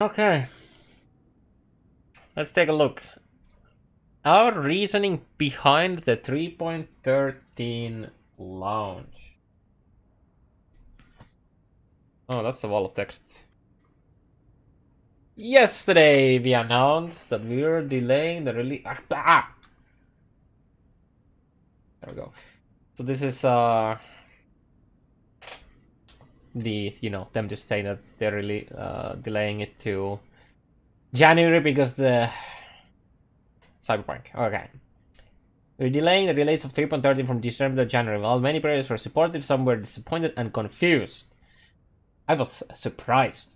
Okay, let's take a look. Our reasoning behind the 3.13 launch. Oh, that's the wall of texts. Yesterday, we announced that we were delaying the release. There we go. So this is them just saying that they're really delaying it to January because the Cyberpunk. Okay. We're delaying the release of 3.13 from December to January. While many players were supportive, some were disappointed and confused. I was surprised.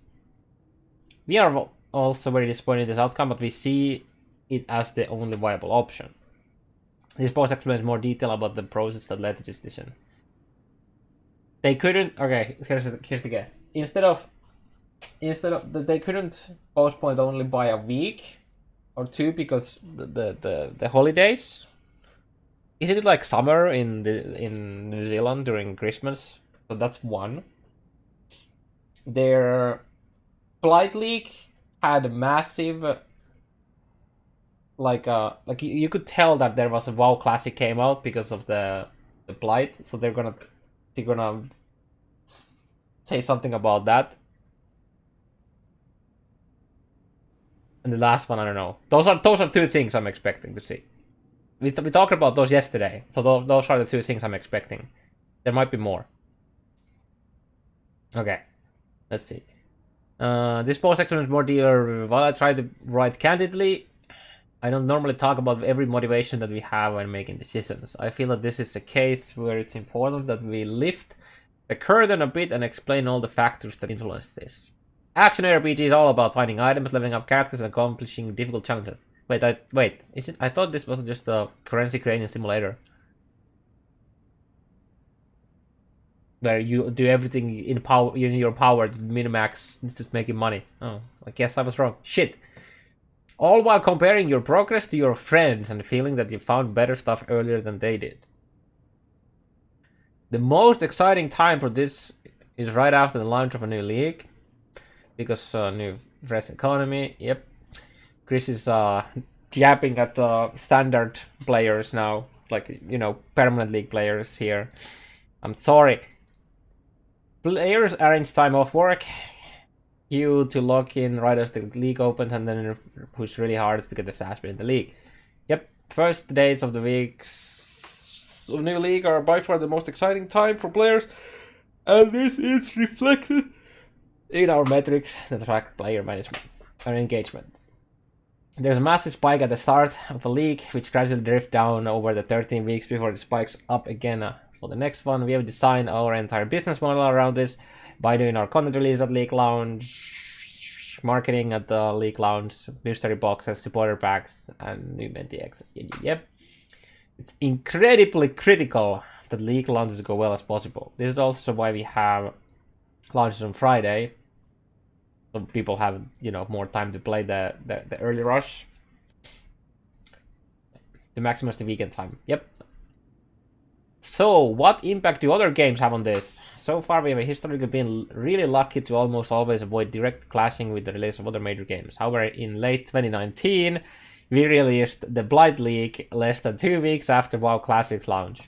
We are also very disappointed in this outcome, but we see it as the only viable option. This post explains more detail about the process that led to this decision. They couldn't. Okay, here's the guess. Instead of they couldn't postpone it only by a week or two because the holidays. Isn't it like summer in New Zealand during Christmas? So that's one. Their Blight League had a massive like you could tell that there was a WoW Classic came out because of the Blight, so they're gonna say something about that. And the last one, I don't know. Those are two things I'm expecting to see. We talked about those yesterday, so those are the two things I'm expecting. There might be more. Okay, let's see. This post section is more dear. While I try to write candidly, I don't normally talk about every motivation that we have when making decisions. I feel that this is a case where it's important that we lift the curtain a bit and explain all the factors that influence this. Action RPG is all about finding items, leveling up characters, and accomplishing difficult challenges. Wait, is it? I thought this was just a currency creating simulator. Where you do everything in your power to minimax just making money. Oh, I guess I was wrong. Shit. All while comparing your progress to your friends and feeling that you found better stuff earlier than they did. The most exciting time for this is right after the launch of a new league. Because new fresh economy, yep. Chris is jabbing at standard players now. Like, permanent league players here. I'm sorry. Players arrange time off work you to log in right as the league opens and then push really hard to get the stash in the league. Yep, first days of the weeks of new league are by far the most exciting time for players, and this is reflected in our metrics that track player management or engagement. There's a massive spike at the start of a league, which gradually drifts down over the 13 weeks before it spikes up again for the next one. We have designed our entire business model around this by doing our content release at League Lounge, marketing at the League Lounge, mystery boxes, supporter packs, and new mentee access. Yep. It's incredibly critical that League launches go well as possible. This is also why we have launches on Friday. So people have, more time to play the early rush. To maximize the weekend time. Yep. So, what impact do other games have on this? So far, we have historically been really lucky to almost always avoid direct clashing with the release of other major games. However, in late 2019, we released the Blight League less than 2 weeks after WoW Classic's launch.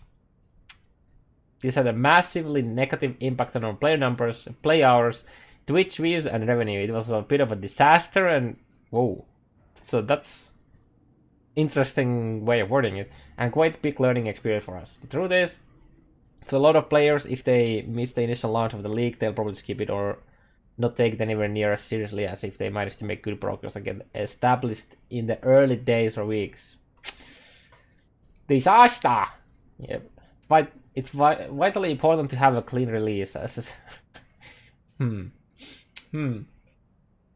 This had a massively negative impact on our player numbers, play hours, Twitch views, and revenue. It was a bit of a disaster, and whoa. So that's interesting way of wording it, and quite big learning experience for us. The truth is, for a lot of players, if they miss the initial launch of the league, they'll probably skip it or not take it anywhere near as seriously as if they managed to make good progress and get established in the early days or weeks. Disaster! Yep. But it's vitally important to have a clean release.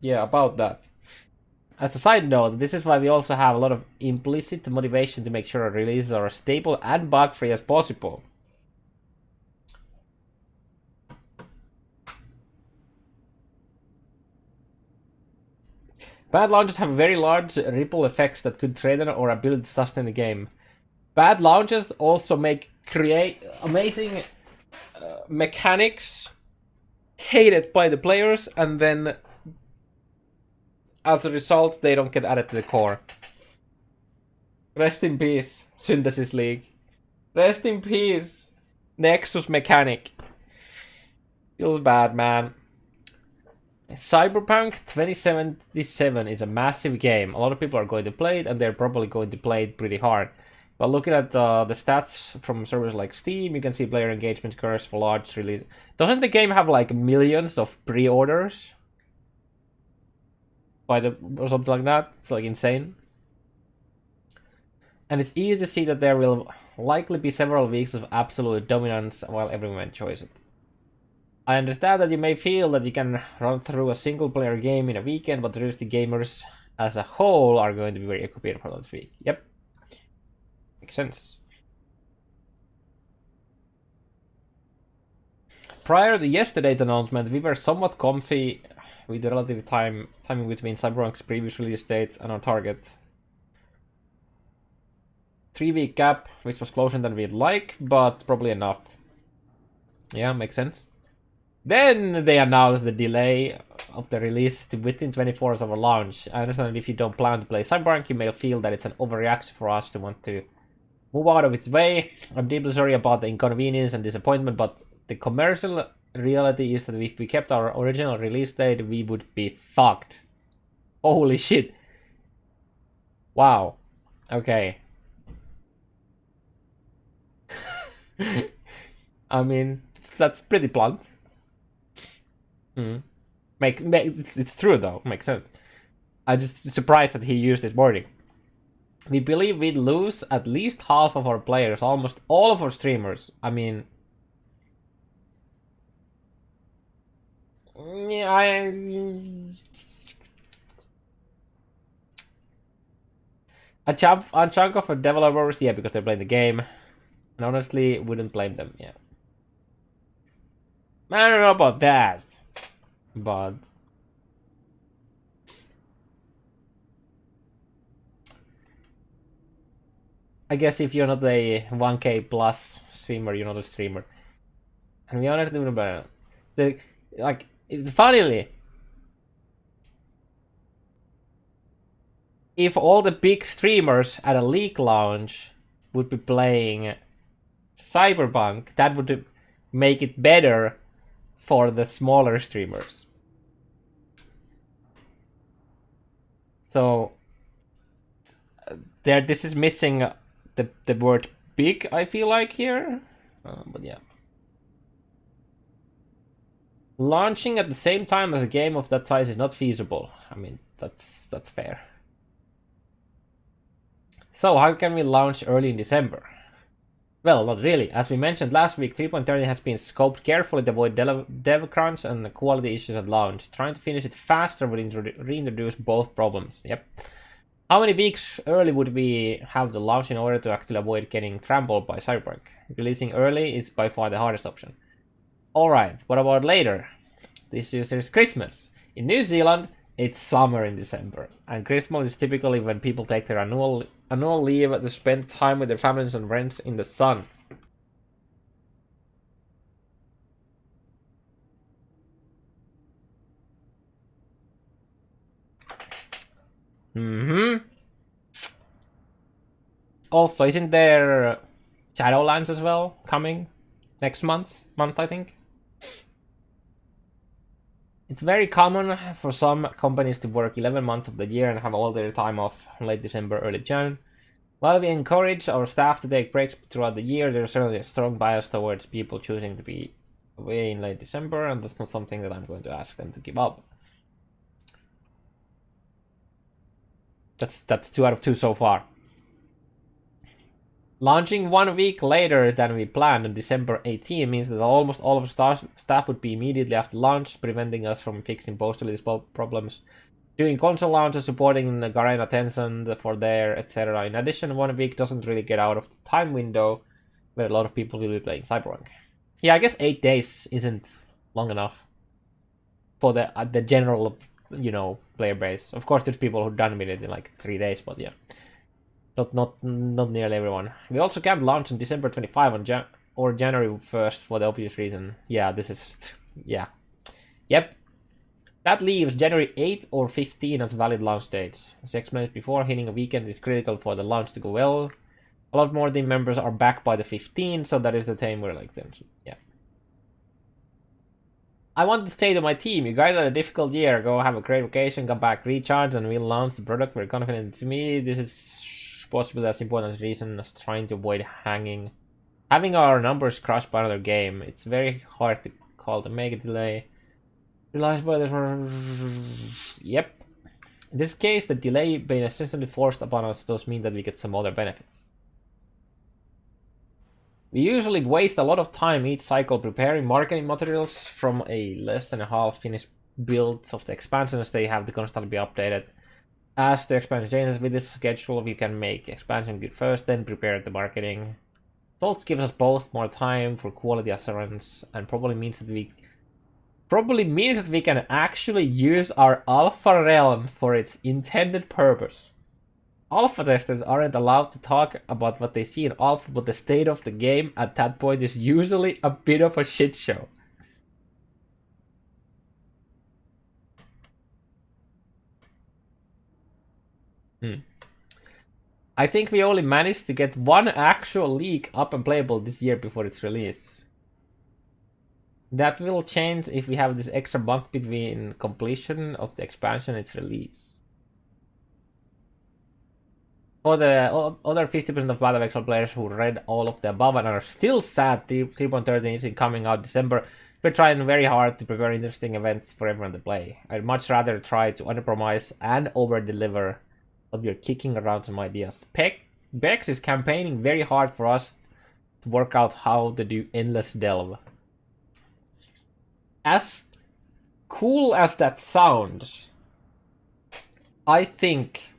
Yeah, about that. As a side note, this is why we also have a lot of implicit motivation to make sure our releases are as stable and bug-free as possible. Bad launches have very large ripple effects that could threaten our ability to sustain the game. Bad launches also create amazing mechanics hated by the players, and then As a result, they don't get added to the core. Rest in peace, Synthesis League. Rest in peace, Nexus Mechanic. Feels bad, man. Cyberpunk 2077 is a massive game. A lot of people are going to play it, and they're probably going to play it pretty hard. But looking at the stats from servers like Steam, you can see player engagement curves for large release. Doesn't the game have like millions of pre-orders? Or something like that? It's like insane. And it's easy to see that there will likely be several weeks of absolute dominance while everyone enjoys it. I understand that you may feel that you can run through a single player game in a weekend, but the gamers as a whole are going to be very occupied for that week. Yep. Makes sense. Prior to yesterday's announcement, we were somewhat comfy with the relative timing between Cyberpunk's previous release date and our target. 3-week gap, which was closer than we'd like, but probably enough. Yeah, makes sense. Then they announced the delay of the release to within 24 hours of our launch. I understand if you don't plan to play Cyberpunk, you may feel that it's an overreaction for us to want to move out of its way. I'm deeply sorry about the inconvenience and disappointment, but the commercial reality is that if we kept our original release date, we would be fucked. Holy shit. Wow. Okay. I mean, that's pretty blunt. It's true though, makes sense. I'm just surprised that he used this wording. We believe we'd lose at least half of our players, almost all of our streamers. I mean, yeah, a chunk of our developers, yeah, because they're playing the game. And honestly, wouldn't blame them, yeah. I don't know about that, but I guess if you're not a 1K plus streamer, you're not a streamer. And we honestly wouldn't blame them. It's funnily, if all the big streamers at a league launch would be playing Cyberpunk, that would make it better for the smaller streamers. So this is missing the word big, I feel like, here. But yeah. Launching at the same time as a game of that size is not feasible. I mean, that's fair. So how can we launch early in December? Well, not really. As we mentioned last week, 3.30 has been scoped carefully to avoid dev crunch and quality issues at launch. Trying to finish it faster would reintroduce both problems. Yep. How many weeks early would we have the launch in order to actually avoid getting trampled by Cyberpunk? Releasing early is by far the hardest option. Alright, what about later? This year is Christmas. In New Zealand, it's summer in December. And Christmas is typically when people take their annual leave to spend time with their families and friends in the sun. Also, isn't there Shadowlands as well coming next month, I think? It's very common for some companies to work 11 months of the year and have all their time off late December, early Jan. While we encourage our staff to take breaks throughout the year, there's certainly a strong bias towards people choosing to be away in late December, and that's not something that I'm going to ask them to give up. That's 2 out of 2 so far. Launching 1 week later than we planned on December 18 means that almost all of our staff would be immediately after launch, preventing us from fixing post-release problems, doing console launches, supporting the Garena Tencent for there, etc. In addition, 1 week doesn't really get out of the time window where a lot of people will be playing Cyberpunk. Yeah, I guess 8 days isn't long enough for the general, player base. Of course, there's people who've done with it in like 3 days, but yeah. Not nearly everyone. We also can't launch on December 25 or January 1st for the obvious reason. Yeah, this is... yeah. Yep. That leaves January 8th or 15th as valid launch dates. As explained before, hitting a weekend is critical for the launch to go well. A lot more team members are back by the 15th, so that is the time where like them. Yeah. I want to stay to my team. You guys had a difficult year. Go have a great vacation, come back, recharge, and we'll launch the product. We're confident. To me, this is possibly as important as reason as trying to avoid having our numbers crushed by another game. It's very hard to call to make a delay. Realized by this. Yep. In this case, the delay being essentially forced upon us does mean that we get some other benefits. We usually waste a lot of time each cycle preparing marketing materials from a less than a half finished build of the expansions. They have to constantly be updated. As the expansion changes with this schedule, we can make expansion good first, then prepare the marketing. Results gives us both more time for quality assurance and probably means that we can actually use our alpha realm for its intended purpose. Alpha testers aren't allowed to talk about what they see in alpha, but the state of the game at that point is usually a bit of a shit show. I think we only managed to get one actual leak up and playable this year before its release. That will change if we have this extra month between completion of the expansion and its release. For the other 50% of Battle of Exile players who read all of the above and are still sad 3.13 isn't coming out December, we're trying very hard to prepare interesting events for everyone to play. I'd much rather try to underpromise and over-deliver, but we're kicking around some ideas. Bex is campaigning very hard for us to work out how to do Endless Delve. As cool as that sounds, I think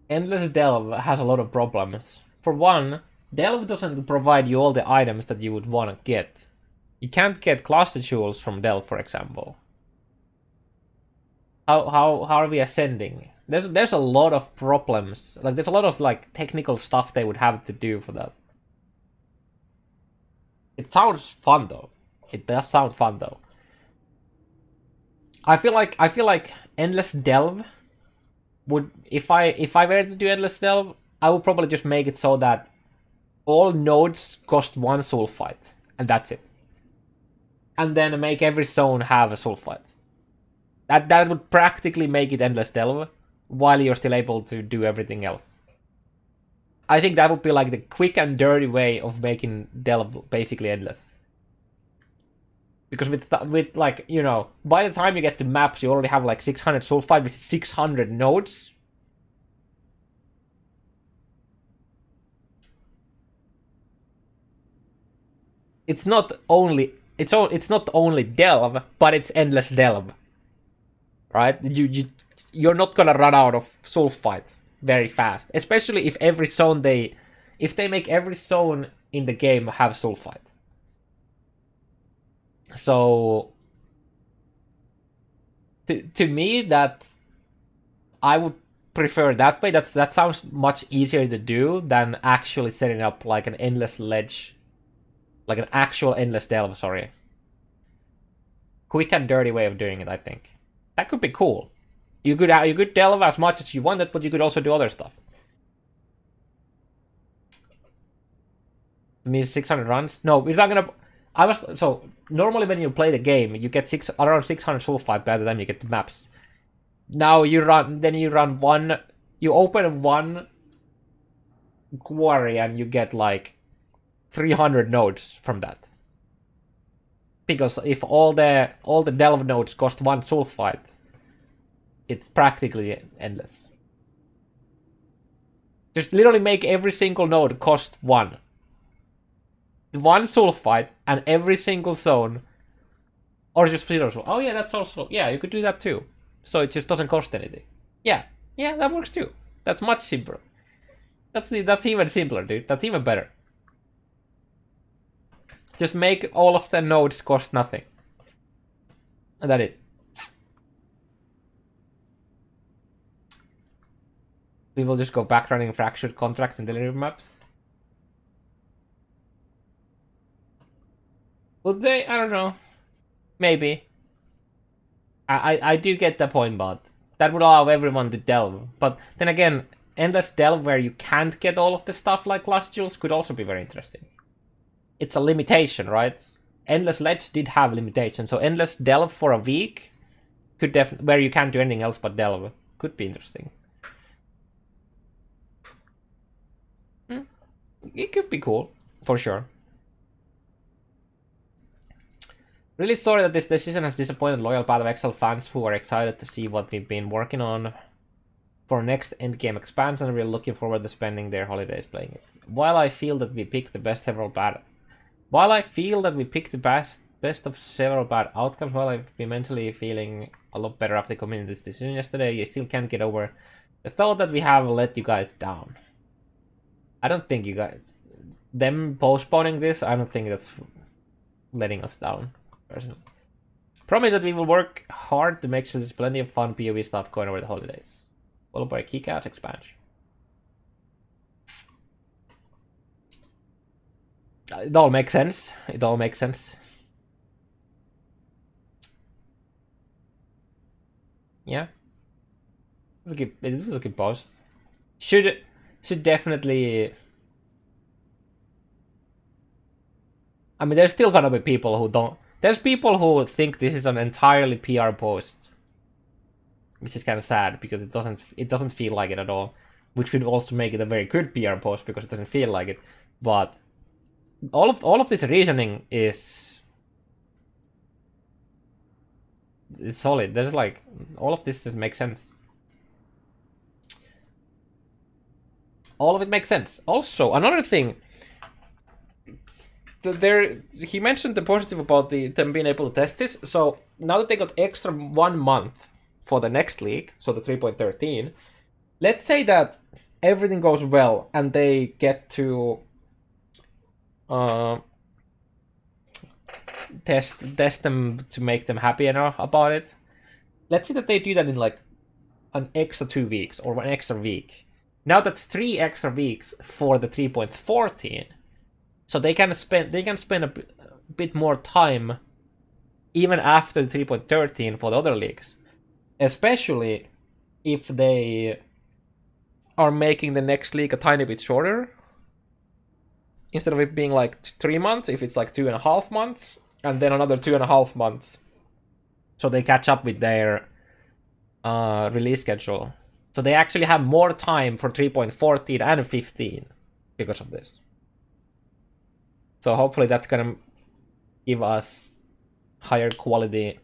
Endless Delve has a lot of problems. For one, Delve doesn't provide you all the items that you would want to get. You can't get cluster jewels from Delve, for example. How are we ascending? There's a lot of problems. Like there's a lot of like technical stuff they would have to do for that. It sounds fun though. It does sound fun though. I feel like Endless Delve would, if I were to do Endless Delve, I would probably just make it so that all nodes cost one sulfite, and that's it. And then make every zone have a sulfite. That would practically make it Endless Delve, while you're still able to do everything else. I think that would be like the quick and dirty way of making Delve basically endless. Because with like, you know, by the time you get to maps, you already have like 600 sulfite with 600 nodes. It's not only Delve, but it's Endless Delve. Right? You're not gonna run out of sulfite very fast, especially if every zone if they make every zone in the game have sulfite. So to me, that I would prefer that way. That sounds much easier to do than actually setting up like an endless ledge, like an actual endless delve. Sorry, quick and dirty way of doing it. I think that could be cool. You could delve as much as you wanted, but you could also do other stuff. It means 600 runs. No, we're not gonna. So normally when you play the game, you get around 600 sulfite by the time you get to maps. Now you run one. You open one quarry and you get like 300 nodes from that. Because if all the delve nodes cost one sulfite, it's practically endless. Just literally make every single node cost one sulfite, and every single zone, or just 0 sulfite. Oh yeah, that's also, yeah, you could do that too. So it just doesn't cost anything. Yeah, that works too. That's much simpler. That's even simpler, dude. That's even better. Just make all of the nodes cost nothing, and that's it. We will just go back running fractured contracts and delivery maps. Would they? I don't know. Maybe. I do get the point, but that would allow everyone to delve. But then again, endless delve where you can't get all of the stuff like Lost Jewels could also be very interesting. It's a limitation, right? Endless Ledge did have limitations, so endless delve for a week could definitely, where you can't do anything else but delve, could be interesting. It could be cool, for sure. Really sorry that this decision has disappointed loyal Path of Exile fans who are excited to see what we've been working on for next endgame expansion and we're looking forward to spending their holidays playing it. While I feel that we picked the best of several bad outcomes, while I've been mentally feeling a lot better after committing this decision yesterday, I still can't get over the thought that we have let you guys down. I don't think you guys... Them postponing this, I don't think that's letting us down, personally. Promise that we will work hard to make sure there's plenty of fun POE stuff going over the holidays. Followed by a kick-ass expansion. It all makes sense. It all makes sense. Yeah. This is a good post. Should definitely... I mean, there's still gonna be people who don't... There's people who think this is an entirely PR post. Which is kind of sad, because it doesn't feel like it at all. Which would also make it a very good PR post, because it doesn't feel like it. But... all of this reasoning is solid. There's like... all of this just makes sense. All of it makes sense. Also, another thing... he mentioned the positive about them being able to test this. So now that they got extra 1 month for the next league, so the 3.13, let's say that everything goes well and they get to test them to make them happy enough about it. Let's say that they do that in like an extra 2 weeks or an extra week. Now that's 3 extra weeks for the 3.14. So they can spend a bit more time even after the 3.13 for the other leagues. Especially if they are making the next league a tiny bit shorter. Instead of it being like 3 months, if it's like 2.5 months, and then another 2.5 months. So they catch up with their release schedule. So they actually have more time for 3.14 and 15 because of this. So hopefully that's gonna give us higher quality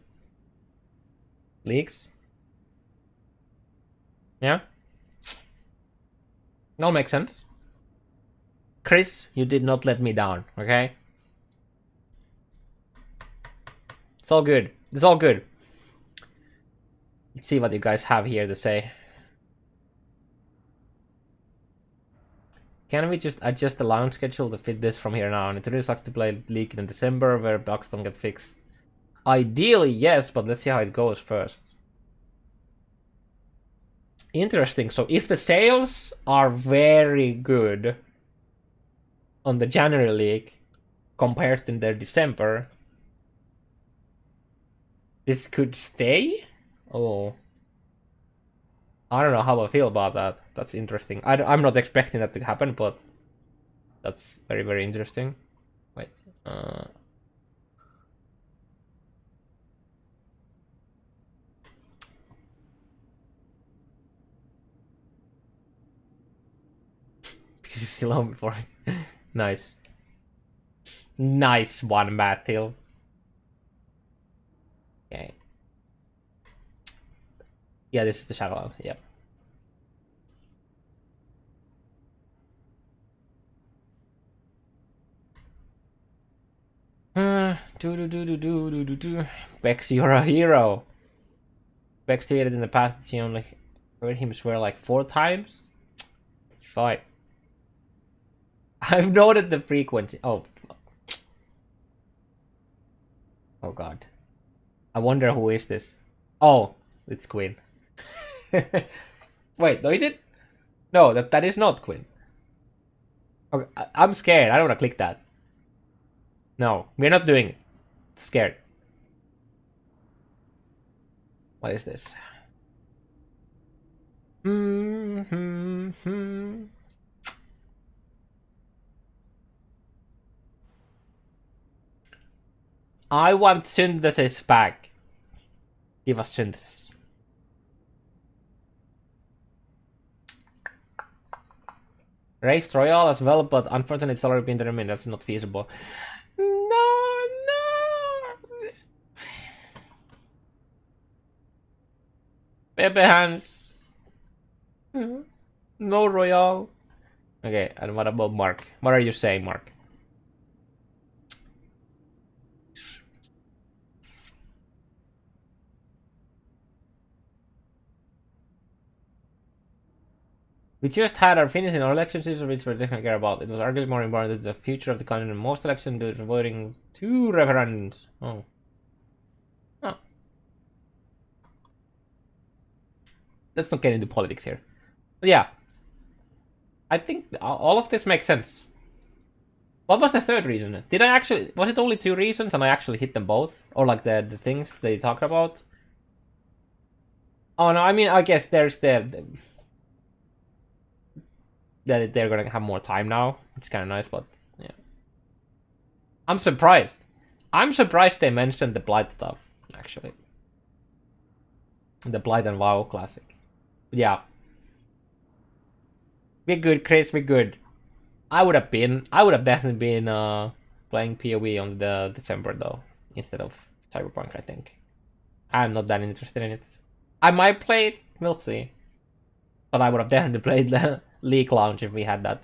leagues. Yeah? That makes sense. Chris, you did not let me down, okay? It's all good. It's all good. Let's see what you guys have here to say. Can we just adjust the launch schedule to fit this from here now on? It really sucks to play League in December where bugs don't get fixed. Ideally, yes, but let's see how it goes first. Interesting. So if the sales are very good on the January League compared to their December, this could stay? Oh. I don't know how I feel about that. That's interesting. I'm not expecting that to happen, but that's very, very interesting. Wait. Because it's still home before. Nice. Nice one, Matthew. Okay. Yeah, this is the Shadowlands, yep. Bex, you're a hero. Bex tweeted in the past that she only heard him swear like 4 times. Fine. I've noted the frequency. Oh. Oh god. I wonder who is this. Oh, it's Quinn. Wait, no, is it? No, that is not Quinn. Okay, I'm scared. I don't want to click that. No, we're not doing it. Scared. What is this? I want synthesis back. Give us synthesis. Race Royale as well, but unfortunately it's already been determined. That's not feasible. No. Pepe hands. No Royale. Okay, and what about Mark? What are you saying, Mark? We just had our finish in our election season, which we didn't care about. It was arguably more important than the future of the country. Most elections due to voting 2 referendums. Oh. Let's not get into politics here. But yeah. I think all of this makes sense. What was the third reason? Did I actually... Was it only 2 reasons and I actually hit them both? Or like the things they talked about? Oh no, I mean, I guess there's that they're gonna have more time now, which is kind of nice, but yeah. I'm surprised. I'm surprised they mentioned the Blight stuff, actually. The Blight and WoW Classic. But yeah. Be good, Chris, be good. I would have definitely been playing POE on the December though, instead of Cyberpunk, I think. I'm not that interested in it. I might play it, we'll see. But I would have definitely played the League Lounge if we had that.